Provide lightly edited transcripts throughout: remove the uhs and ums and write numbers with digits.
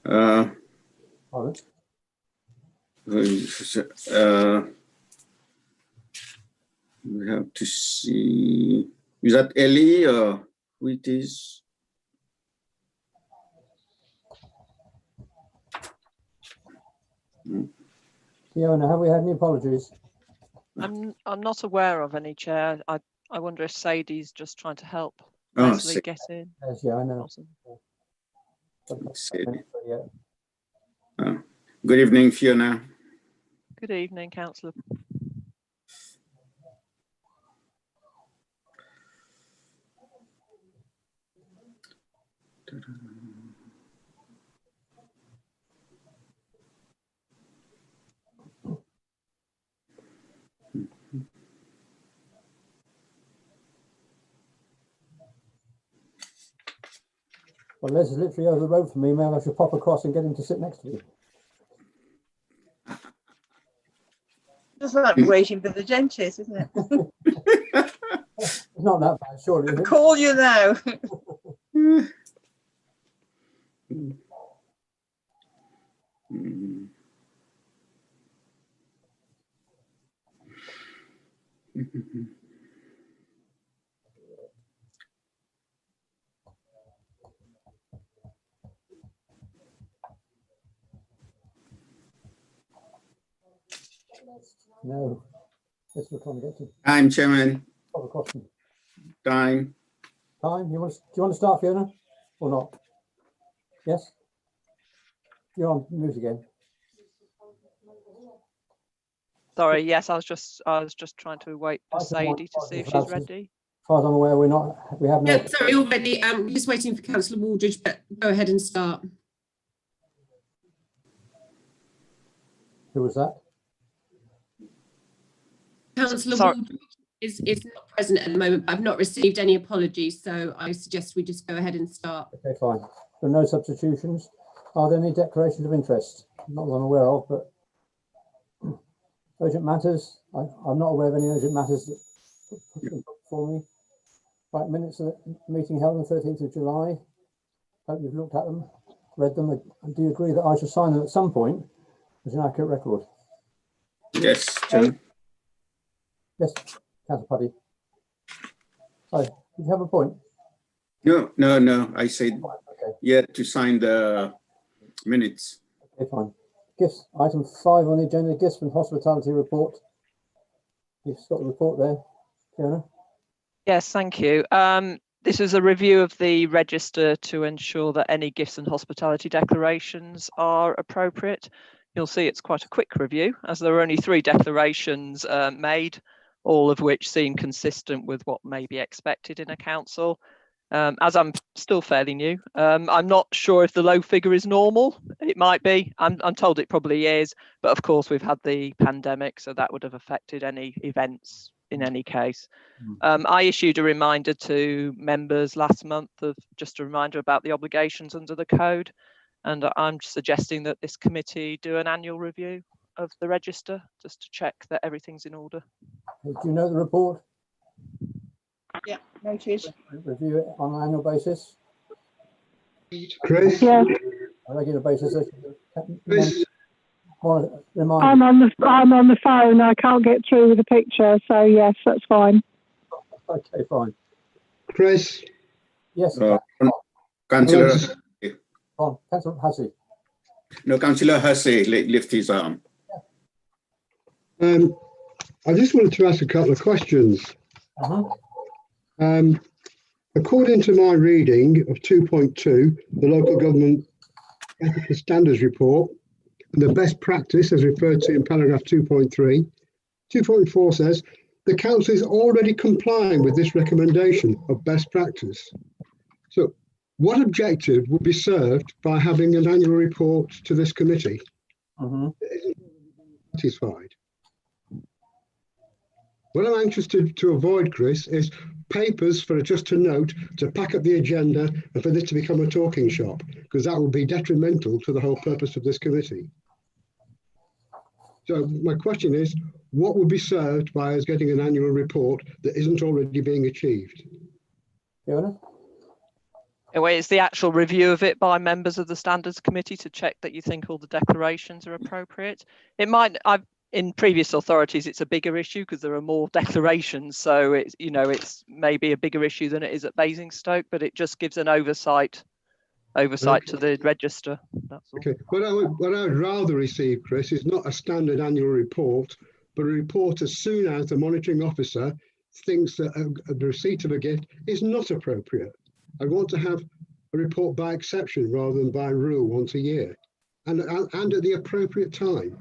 We have to see. Is that Ellie or who it is? Fiona, have we had any apologies? I'm not aware of any, Chair. I wonder if Sadie's just trying to help Oh, Leslie get in. Yes, yeah, I know. Good evening, Fiona. Good evening, Councillor. Well, Les is literally over the road from me. Maybe I should pop across and get him to sit next to me. Just like waiting for the dentist, isn't it? It's not that bad, surely. I'll call you now. No, that's what we're trying to get to. I'm Chairman. Pop across. Time. Time. Do you want to start, Fiona, or not? Yes. You're on mute again. Sorry, yes, I was just trying to wait for Sadie to see if she's ready. As far as I'm aware, we have no. Yeah, sorry, already. Just waiting for Councillor Waldridge, but go ahead and start. Who was that? Councillor Waldridge is not present at the moment, but I've not received any apologies, so I suggest we just go ahead and start. Okay, fine. There are no substitutions. Are there any declarations of interest? Not that I'm aware of, but urgent matters. I'm not aware of any urgent matters that for me. Right, minutes of the meeting held on the 13th of July. Hope you've looked at them, read them. Do you agree that I should sign them at some point as an accurate record? Yes, Chairman. Yes, Councillor Puddy. Sorry, did you have a point? No. I said Okay. yeah to sign the minutes. Okay, fine. Gifts, item 5 on the agenda, gifts and hospitality report. You've got the report there, Fiona. Yes, thank you. This is a review of the register to ensure that any gifts and hospitality declarations are appropriate. You'll see it's quite a quick review, as there are only 3 declarations made, all of which seem consistent with what may be expected in a council. As I'm still fairly new, I'm not sure if the low figure is normal. It might be. I'm told it probably is, but of course we've had the pandemic, so that would have affected any events in any case. I issued a reminder to members last month of just a reminder about the obligations under the code, and I'm suggesting that this committee do an annual review of the register just to check that everything's in order. Do you know the report? Yeah, noted. Review it on an annual basis? Chris? Yeah, A regular basis? Chris? Remind I'm on the phone. I can't get through with the picture, so yes, that's fine. Okay, fine. Chris? Yes. Councillor. On, Councillor Hussey. No, Councillor Hussey lift his arm. I just wanted to ask a couple of questions. According to my reading of 2.2, the Local Government Ethical Standards Report, and the best practice as referred to in paragraph 2.3, 2.4 says, the council is already complying with this recommendation of best practice. So what objective would be served by having an annual report to this committee? Satisfied. What I'm anxious to avoid, Chris, is papers for just a note to pack up the agenda and for this to become a talking shop, because that would be detrimental to the whole purpose of this committee. So my question is, what would be served by us getting an annual report that isn't already being achieved? Fiona? Anyway, it's the actual review of it by members of the standards committee to check that you think all the declarations are appropriate. It might, in previous authorities, it's a bigger issue because there are more declarations. So it's, you know, it's maybe a bigger issue than it is at Basingstoke, but it just gives an oversight to the register. That's all. Okay, what I would rather receive, Chris, is not a standard annual report, but a report as soon as the monitoring officer thinks that the receipt of a gift is not appropriate. I want to have a report by exception rather than by rule once a year, and at the appropriate time.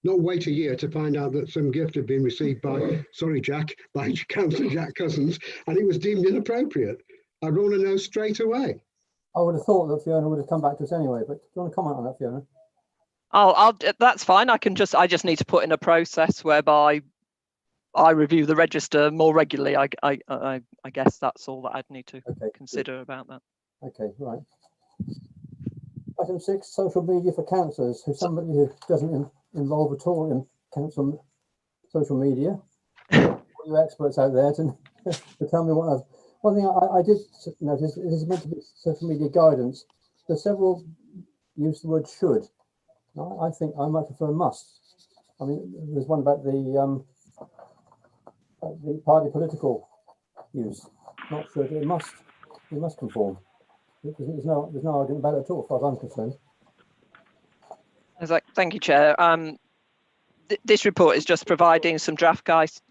Not wait a year to find out that some gift had been received by, sorry Jack, by Councillor Jack Cousins, and it was deemed inappropriate. I'd want to know straight away. I would have thought that Fiona would have come back to us anyway, but do you want to comment on that, Fiona? That's fine. I just need to put in a process whereby I review the register more regularly. I guess that's all that I'd need to consider about that. Okay, right. Item 6, social media for councillors. Who's somebody who doesn't involve at all in council social media? All you experts out there to tell me what I've. One thing I did notice, it is meant to be social media guidance. There's several use the word should. I think I might prefer must. I mean, there's one about the party political use. Not should, it must conform. There's no argument about it at all, as far as I'm concerned. Thank you, Chair. This report is just providing some draft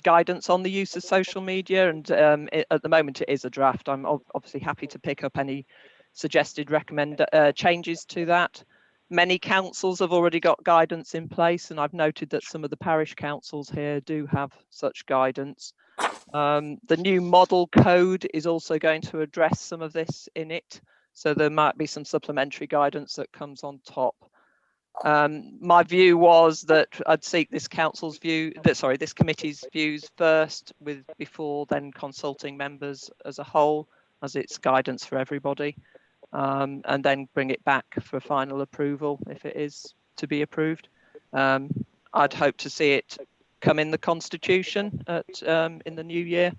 guidance on the use of social media, and at the moment it is a draft. I'm obviously happy to pick up any suggested changes to that. Many councils have already got guidance in place, and I've noted that some of the parish councils here do have such guidance. The new model code is also going to address some of this in it, so there might be some supplementary guidance that comes on top. My view was that I'd seek this committee's views first, before then consulting members as a whole, as it's guidance for everybody, and then bring it back for final approval if it is to be approved. I'd hope to see it come in the constitution in the new year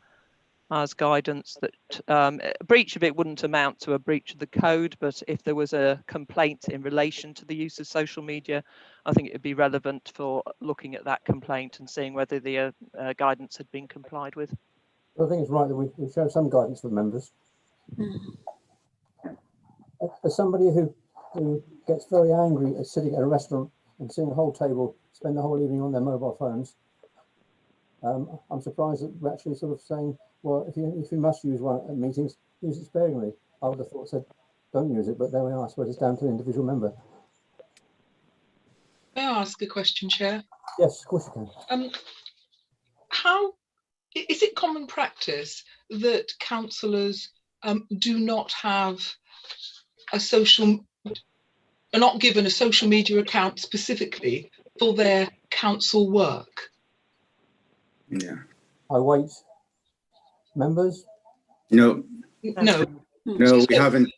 as guidance that a breach of it wouldn't amount to a breach of the code, but if there was a complaint in relation to the use of social media, I think it would be relevant for looking at that complaint and seeing whether the guidance had been complied with. I think it's right that we show some guidance for members. As somebody who gets very angry at sitting at a restaurant and seeing a whole table spend the whole evening on their mobile phones, I'm surprised that we're actually sort of saying, well, if you must use one at meetings, use it sparingly. I would have thought said, don't use it, but there we are. I suppose it's down to the individual member. May I ask a question, Chair? Yes, of course you can. How is it common practice that councillors do not have are not given a social media account specifically for their council work? Yeah. I wait. Members? No, No. we haven't.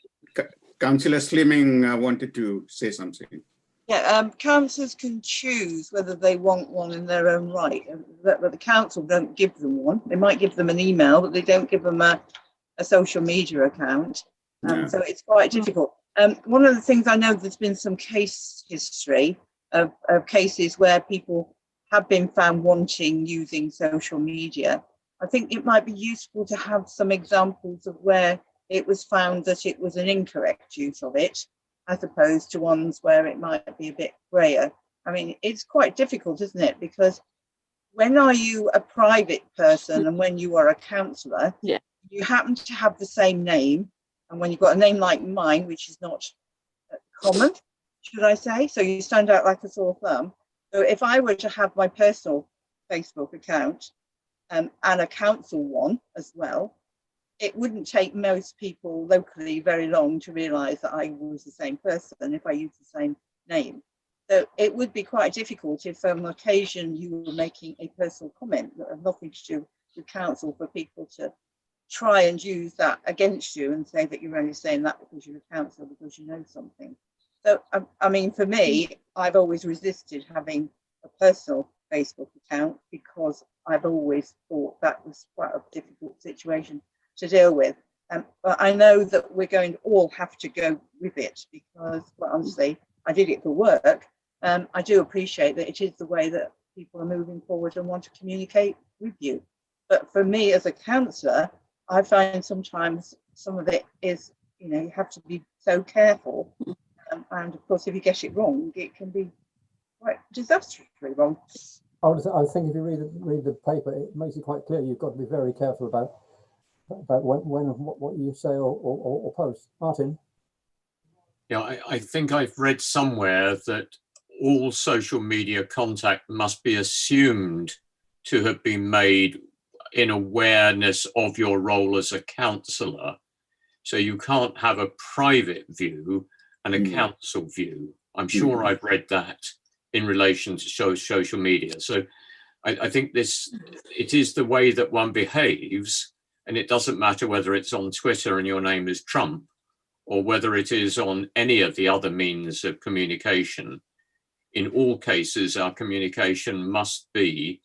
Councillor Slimming wanted to say something. Yeah, councillors can choose whether they want one in their own right, but the council don't give them one. They might give them an email, but they don't give them a social media account. So it's quite difficult. One of the things I know, there's been some case history of cases where people have been found wanting using social media. I think it might be useful to have some examples of where it was found that it was an incorrect use of it, as opposed to ones where it might be a bit grayer. I mean, it's quite difficult, isn't it? Because when are you a private person and when you are a councillor, you happen to have the same name. And when you've got a name like mine, which is not common, should I say, so you stand out like a sore thumb. So if I were to have my personal Facebook account and a council one as well, it wouldn't take most people locally very long to realise that I was the same person if I used the same name. So it would be quite difficult if on occasion you were making a personal comment that had nothing to do with council for people to try and use that against you and say that you're only saying that because you're a councillor, because you know something. So, I mean, for me, I've always resisted having a personal Facebook account because I've always thought that was quite a difficult situation to deal with. But I know that we're going to all have to go with it because, well, honestly, I did it for work. I do appreciate that it is the way that people are moving forward and want to communicate with you. But for me as a counsellor, I find sometimes some of it is, you have to be so careful. And of course, if you get it wrong, it can be quite disastrously wrong. I think if you read the paper, it makes it quite clear you've got to be very careful about when and what you say or post. Martin? Yeah, I think I've read somewhere that all social media contact must be assumed to have been made in awareness of your role as a counsellor. So you can't have a private view and a council view. I'm sure I've read that in relation to social media. So I think it is the way that one behaves, and it doesn't matter whether it's on Twitter and your name is Trump, or whether it is on any of the other means of communication. In all cases, our communication must be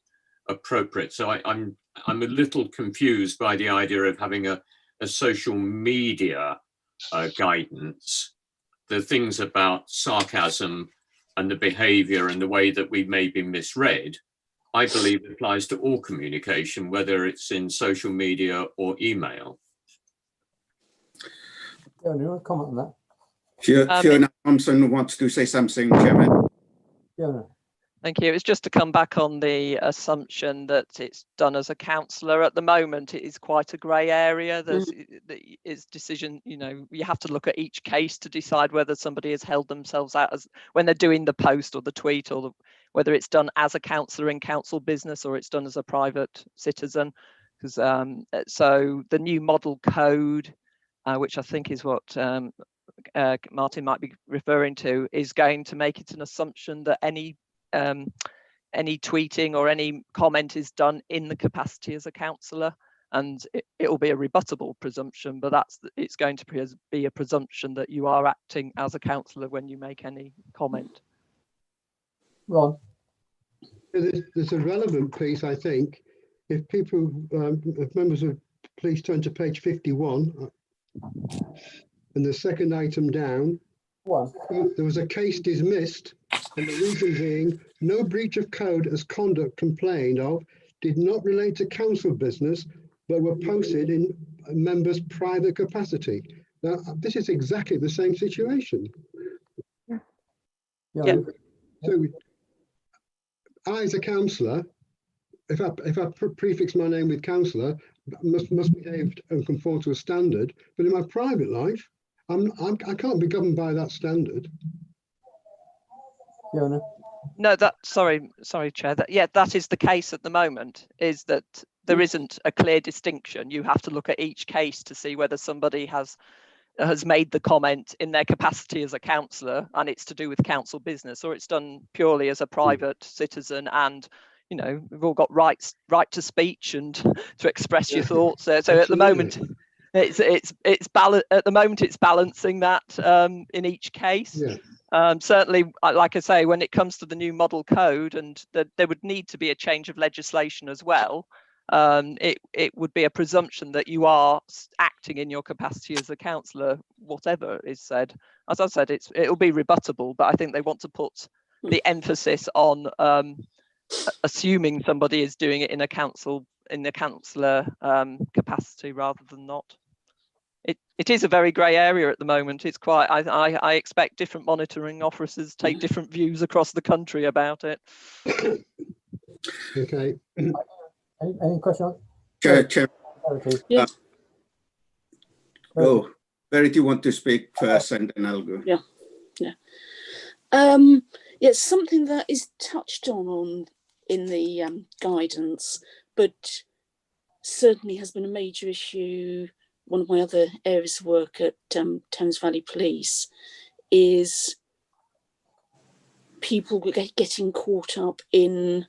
appropriate. So I'm a little confused by the idea of having a social media guidance. The things about sarcasm and the behavior and the way that we may be misread, I believe applies to all communication, whether it's in social media or email. Fiona, you want to comment on that? Fiona Thompson wants to say something, Chairman. Fiona. Thank you. It's just to come back on the assumption that it's done as a counsellor. At the moment, it is quite a grey area. It's decision, you have to look at each case to decide whether somebody has held themselves out as when they're doing the post or the tweet, or whether it's done as a counsellor in council business or it's done as a private citizen. Because so the new model code, which I think is what Martin might be referring to, is going to make it an assumption that any tweeting or any comment is done in the capacity as a counsellor, and it will be a rebuttable presumption, but it's going to be a presumption that you are acting as a counsellor when you make any comment. Ron? There's a relevant piece, I think. If people, if members of please turn to page 51, and the second item down, there was a case dismissed, and the reason being no breach of code as conduct complained of did not relate to council business, but were posted in a member's private capacity. Now, this is exactly the same situation. Yeah. So, I, as a councillor, if I prefix my name with councillor, must behave and conform to a standard. But in my private life, I can't be governed by that standard. Fiona? No, sorry, Chair. That is the case at the moment. Is that there isn't a clear distinction. You have to look at each case to see whether somebody has made the comment in their capacity as a councillor and it's to do with council business, or it's done purely as a private citizen, and we've all got right to speech and to express your thoughts. So at the moment it's balancing that in each case. Certainly, like I say, when it comes to the new model code, and there would need to be a change of legislation as well, it would be a presumption that you are acting in your capacity as a councillor, whatever is said. As I said, it'll be rebuttable, but I think they want to put the emphasis on assuming somebody is doing it in a councillor capacity rather than not. It is a very grey area at the moment. It's quite. I expect different monitoring officers take different views across the country about it. Okay. Any question? Chair. Verity, want to speak first, and then I'll go. It's something that is touched on in the guidance, but certainly has been a major issue. One of my other areas of work at Thames Valley Police is people getting caught up in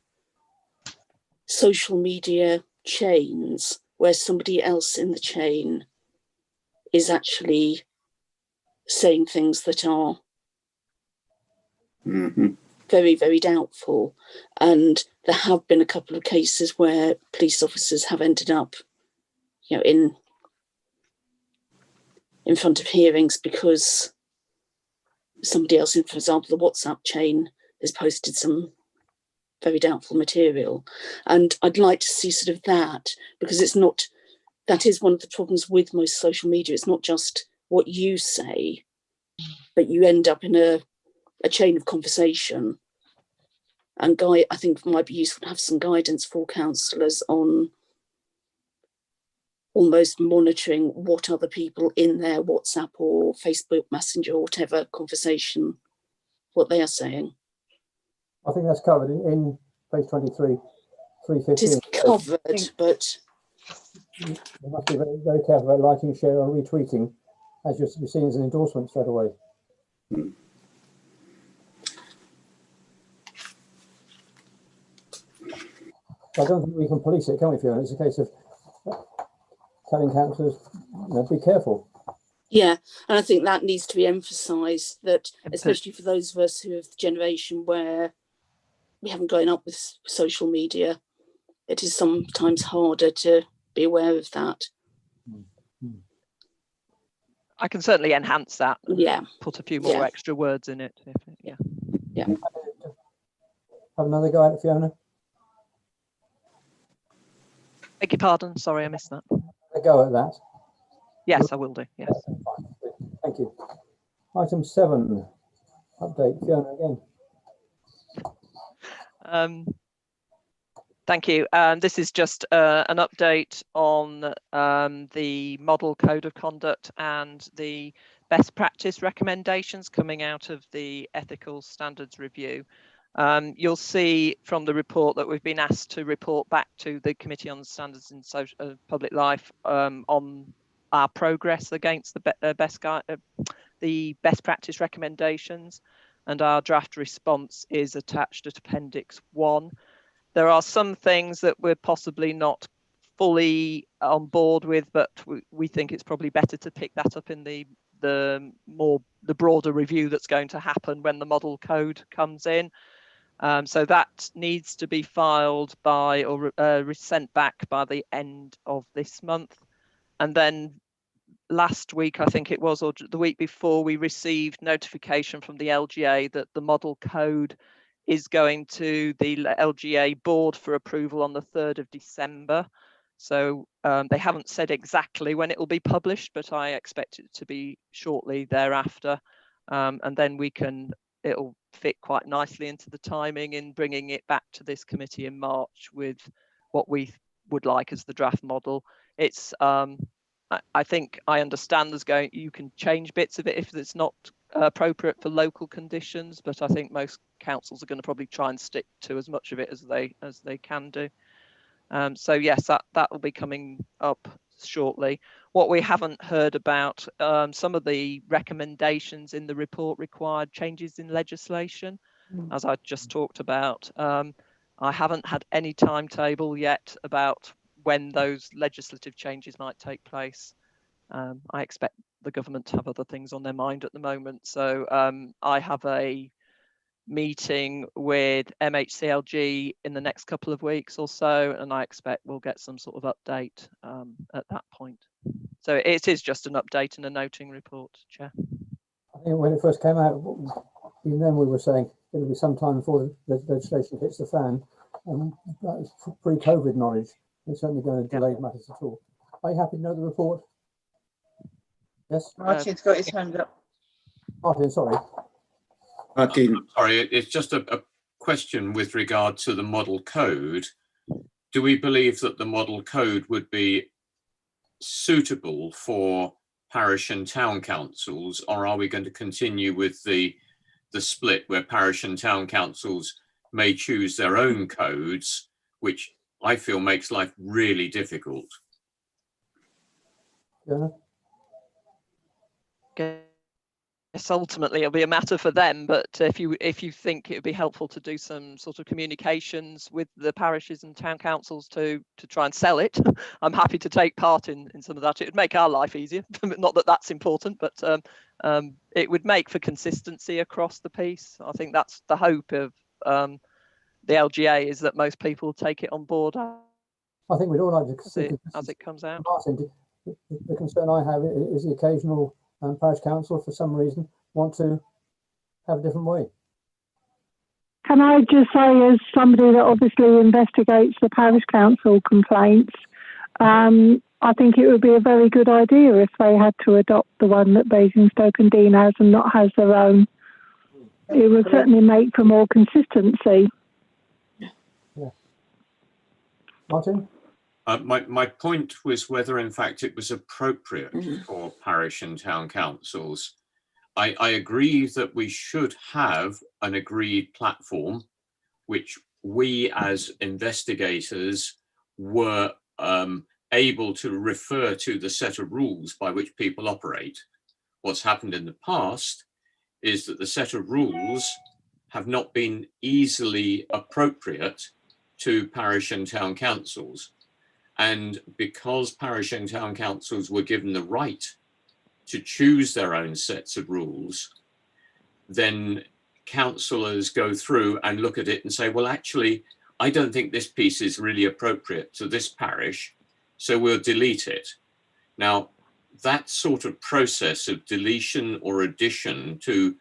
social media chains where somebody else in the chain is actually saying things that are very, very doubtful. And there have been a couple of cases where police officers have ended up, in in front of hearings because somebody else, for example, the WhatsApp chain, has posted some very doubtful material. And I'd like to see sort of that, because it's not, that is one of the problems with most social media. It's not just what you say, but you end up in a chain of conversation. And I think it might be useful to have some guidance for councillors on almost monitoring what other people in their WhatsApp or Facebook Messenger or whatever conversation, what they are saying. I think that's covered in page 23, 315. It is covered, but you must be very, very careful about liking, sharing, or retweeting, as you'll be seen as an endorsement straight away. I don't think we can police it, can we, Fiona? It's a case of telling councillors, be careful. yeah, and I think that needs to be emphasised, that especially for those of us who have the generation where we haven't grown up with social media, it is sometimes harder to be aware of that. I can certainly enhance that. Yeah. Put a few more extra words in it. Yeah. Have another go at it, Fiona? Beg your pardon, sorry, I missed that. A go at that? Yes, I will do, yes. Thank you. Item 7, update, Fiona again. Thank you. This is just an update on the model code of conduct and the best practice recommendations coming out of the ethical standards review. You'll see from the report that we've been asked to report back to the Committee on Standards in Public Life on our progress against the best practice recommendations, and our draft response is attached at Appendix 1. There are some things that we're possibly not fully on board with, but we think it's probably better to pick that up in the broader review that's going to happen when the model code comes in. So that needs to be filed by or sent back by the end of this month. And then last week, I think it was, or the week before, we received notification from the LGA that the model code is going to the LGA board for approval on the 3rd of December. So they haven't said exactly when it will be published, but I expect it to be shortly thereafter. And then it'll fit quite nicely into the timing in bringing it back to this committee in March with what we would like as the draft model. It's I think I understand you can change bits of it if it's not appropriate for local conditions, but I think most councils are going to probably try and stick to as much of it as they can do. So yes, that will be coming up shortly. What we haven't heard about, some of the recommendations in the report required changes in legislation, as I just talked about. I haven't had any timetable yet about when those legislative changes might take place. I expect the government to have other things on their mind at the moment. So I have a meeting with MHCLG in the next couple of weeks or so, and I expect we'll get some sort of update at that point. So it is just an update and a noting report, Chair. I think when it first came out, even then we were saying it'll be some time before the legislation hits the fan, and that is pre-COVID knowledge. It's certainly going to delay matters at all. Are you happy to know the report? Yes? Martin's got his hand up. Martin, sorry. Martin. Sorry, it's just a question with regard to the model code. Do we believe that the model code would be suitable for parish and town councils, or are we going to continue with the split where parish and town councils may choose their own codes, which I feel makes life really difficult? Yeah. Yes, ultimately it'll be a matter for them, but if you think it would be helpful to do some sort of communications with the parishes and town councils to try and sell it, I'm happy to take part in some of that. It would make our life easier. Not that that's important, but it would make for consistency across the piece. I think that's the hope of the LGA, is that most people take it on board I think we'd all like to see as it comes out. Martin, The concern I have is the occasional parish council, for some reason, want to have a different way. Can I just say, as somebody that obviously investigates the parish council complaints, I think it would be a very good idea if they had to adopt the one that Basingstoke and Dean has and not has their own. It would certainly make for more consistency. Yeah. Martin? My point was whether, in fact, it was appropriate for parish and town councils. I agree that we should have an agreed platform, which we as investigators were able to refer to the set of rules by which people operate. What's happened in the past is that the set of rules have not been easily appropriate to parish and town councils. And because parish and town councils were given the right to choose their own sets of rules, then councillors go through and look at it and say, well, actually, I don't think this piece is really appropriate to this parish, so we'll delete it. Now, that sort of process of deletion or addition to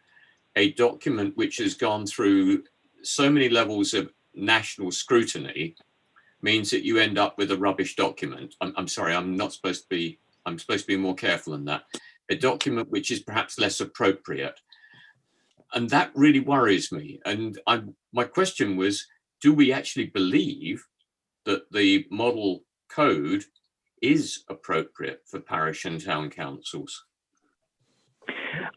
a document which has gone through so many levels of national scrutiny means that you end up with a rubbish document. I'm sorry, I'm supposed to be more careful than that. A document which is perhaps less appropriate. And that really worries me. And my question was, do we actually believe that the model code is appropriate for parish and town councils?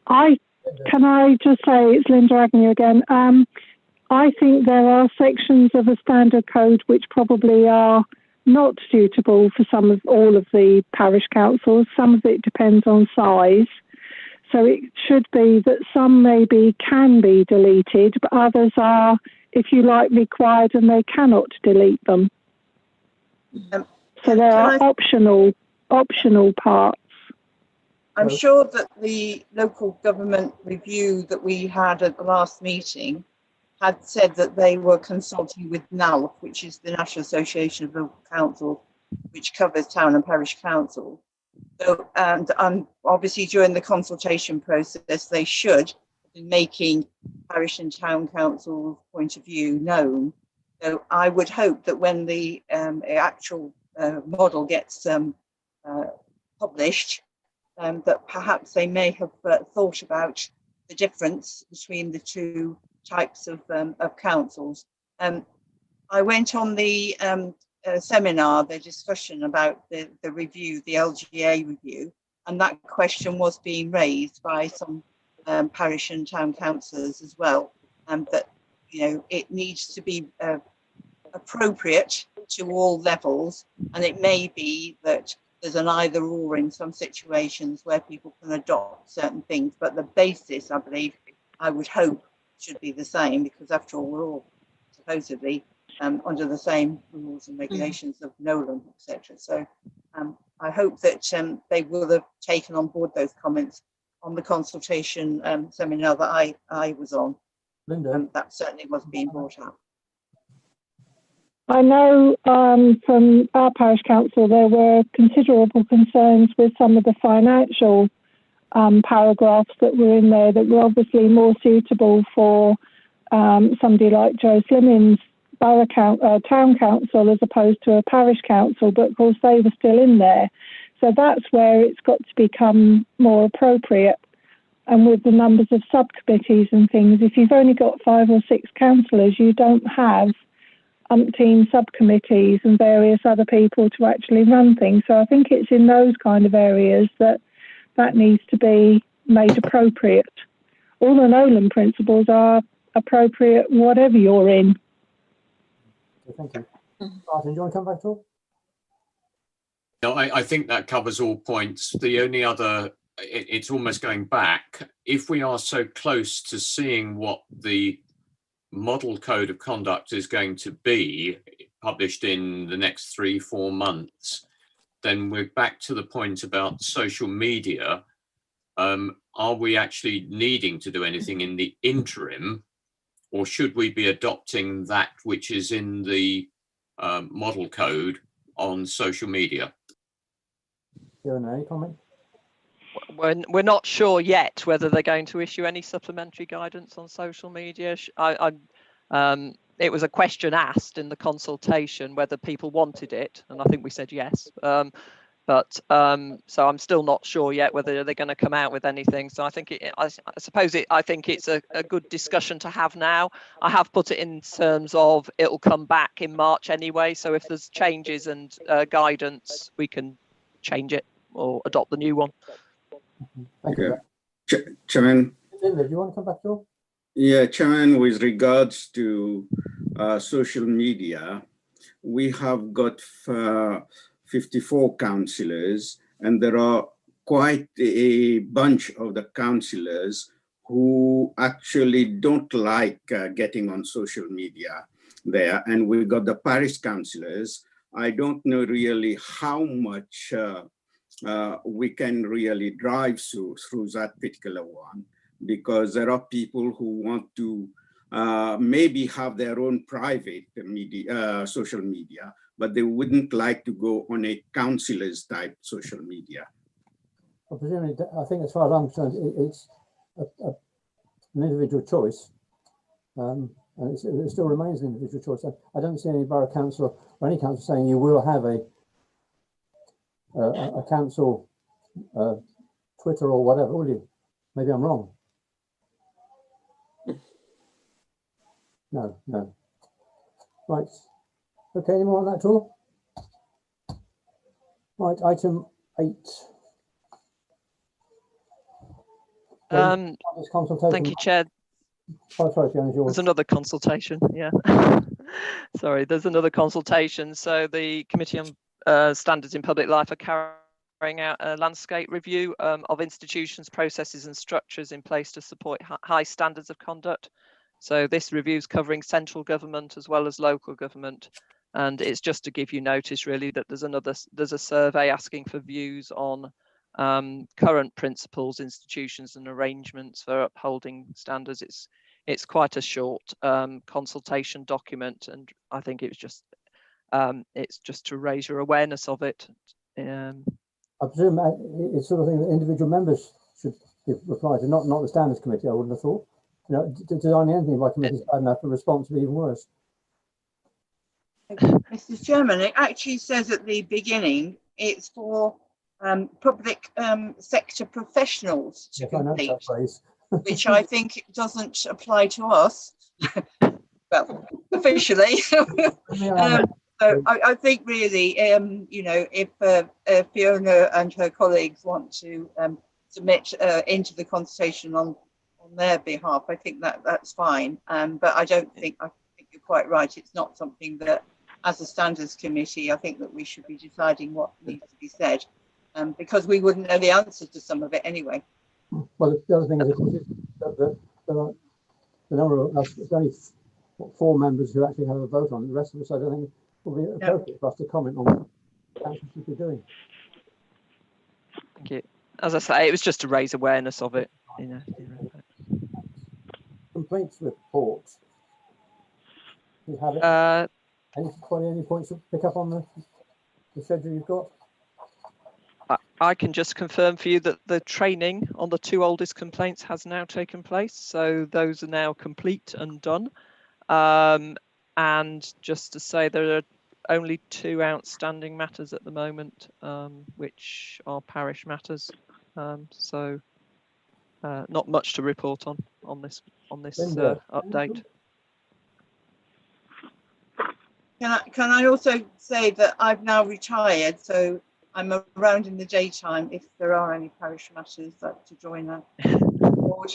Can I just say, it's Linda Agnew again. I think there are sections of a standard code which probably are not suitable for all of the parish councils. Some of it depends on size. So it should be that some maybe can be deleted, but others are, if you like, required and they cannot delete them. So there are optional parts. I'm sure that the local government review that we had at the last meeting had said that they were consulting with NALF, which is the National Association of Local Councils, which covers town and parish council. So, and obviously during the consultation process, they should be making parish and town council's point of view known. So I would hope that when the actual model gets published, that perhaps they may have thought about the difference between the two types of councils. I went on the seminar, the discussion about the review, the LGA review, and that question was being raised by some parish and town councillors as well, that it needs to be appropriate to all levels, and it may be that there's an either or in some situations where people can adopt certain things, but the basis, I believe, I would hope, should be the same, because after all, we're all supposedly under the same rules and regulations of NOLAM, etc. So I hope that they will have taken on board those comments on the consultation seminar that I was on. Linda? That certainly was being brought up. I know from our parish council there were considerable concerns with some of the financial paragraphs that were in there that were obviously more suitable for somebody like Joe Slimming's town council as opposed to a parish council, but of course they were still in there. So that's where it's got to become more appropriate. And with the numbers of subcommittees and things, if you've only got 5 or 6 councillors, you don't have umpteen subcommittees and various other people to actually run things. So I think it's in those kind of areas that needs to be made appropriate. All the NOLAM principles are appropriate whatever you're in. Okay, thank you. Martin, do you want to come back to all? No, I think that covers all points. The only other, it's almost going back. If we are so close to seeing what the model code of conduct is going to be published in the next 3-4 months, then we're back to the point about social media. Are we actually needing to do anything in the interim, or should we be adopting that which is in the model code on social media? Fiona, any comment? We're not sure yet whether they're going to issue any supplementary guidance on social media. It was a question asked in the consultation whether people wanted it, and I think we said yes. So I'm still not sure yet whether they're going to come out with anything. So I think I think it's a good discussion to have now. I have put it in terms of it'll come back in March anyway. So if there's changes and guidance, we can change it or adopt the new one. Thank you. Chairman. Linda, do you want to come back, Joel? Yeah, Chairman, with regards to social media, we have got 54 councillors, and there are quite a bunch of the councillors who actually don't like getting on social media there. And we've got the parish councillors. I don't know really how much we can really drive through that particular one, because there are people who want to maybe have their own private media, social media, but they wouldn't like to go on a councillor's type social media. Well, presumably, I think as far as I'm concerned, it's an individual choice, and it still remains an individual choice. I don't see any borough council or any council saying you will have a council Twitter or whatever, will you? Maybe I'm wrong. No. Right. Okay, any more on that at all? Right, item 8. Thank you, Chair. Oh, sorry, Fiona, there's another consultation. Yeah. Sorry, there's another consultation. So the Committee on Standards in Public Life are carrying out a landscape review of institutions, processes and structures in place to support high standards of conduct. So this review is covering central government as well as local government. And it's just to give you notice really that there's a survey asking for views on current principles, institutions and arrangements for upholding standards. It's quite a short consultation document, and I think it's just to raise your awareness of it. I presume it's sort of thing that individual members should reply to, not the standards committee. I wouldn't have thought. You know, designing anything by committee is bad enough. The response would be even worse. Mr. Chairman, it actually says at the beginning it's for public sector professionals to complete, which I think doesn't apply to us. Well, officially. So I think really, you know, if Fiona and her colleagues want to submit into the consultation on their behalf, I think that's fine. But I think you're quite right. It's not something that, as a standards committee, I think that we should be deciding what needs to be said, because we wouldn't know the answers to some of it anyway. Well, the other thing is that the number of us, there's only 4 members who actually have a vote on it. The rest of us, I don't think, will be appropriate for us to comment on what council should be doing. Thank you. As I say, it was just to raise awareness of it. You know. Complaints report. Do you have it? Any points to pick up on the schedule you've got? I can just confirm for you that the training on the 2 oldest complaints has now taken place. So those are now complete and done. And just to say there are only 2 outstanding matters at the moment, which are parish matters. So not much to report on this update. Can I also say that I've now retired, so I'm around in the daytime if there are any parish matters to join a board.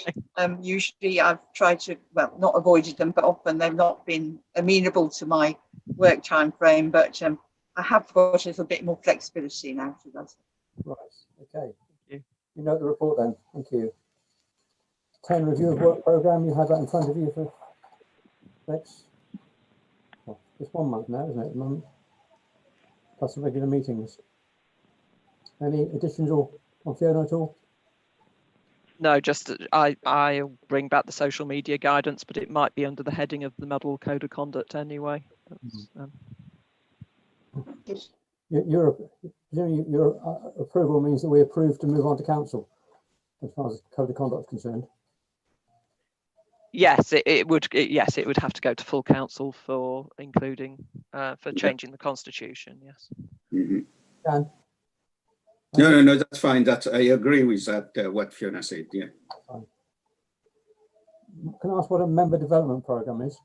Usually I've tried to, well, not avoided them, but often they've not been amenable to my work time frame, but I have got a little bit more flexibility now to that. Right, okay. You know the report then, thank you. 10 review of work programme, you have that in front of you for next, well, it's 1 month now, isn't it, at the moment? Plus the regular meetings. Any additions on Fiona at all? No, just I'll bring back the social media guidance, but it might be under the heading of the Model Code of Conduct anyway. You're presumably your approval means that we approve to move on to council, as far as code of conduct is concerned. Yes, it would have to go to full council for including for changing the constitution. Yes. Mhm. Dan? No, that's fine. I agree with that. What Fiona said. Yeah. Fine. Can I ask what a member development program is?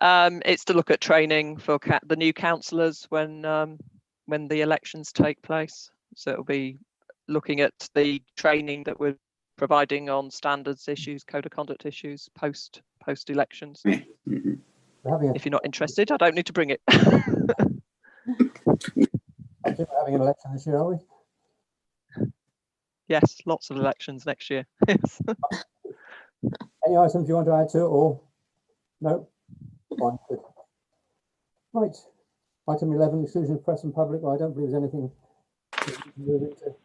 It's to look at training for the new councillors when the elections take place. So it'll be looking at the training that we're providing on standards issues, code of conduct issues post elections. Mm-hmm. If you're not interested, I don't need to bring it. I think we're having an election this year, are we? Yes, lots of elections next year. Yes. Any items you want to add to it, or no? Fine, good. Right, item 11, exclusion of press and public. I don't believe there's anything to move into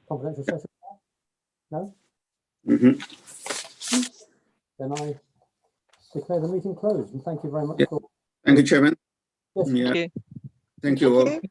confidential session. No? Mm-hmm. Then I declare the meeting closed, and thank you very much Yeah. for. Thank you, Chairman. Yes. Yeah. Thank you. Thank you all. Thank you.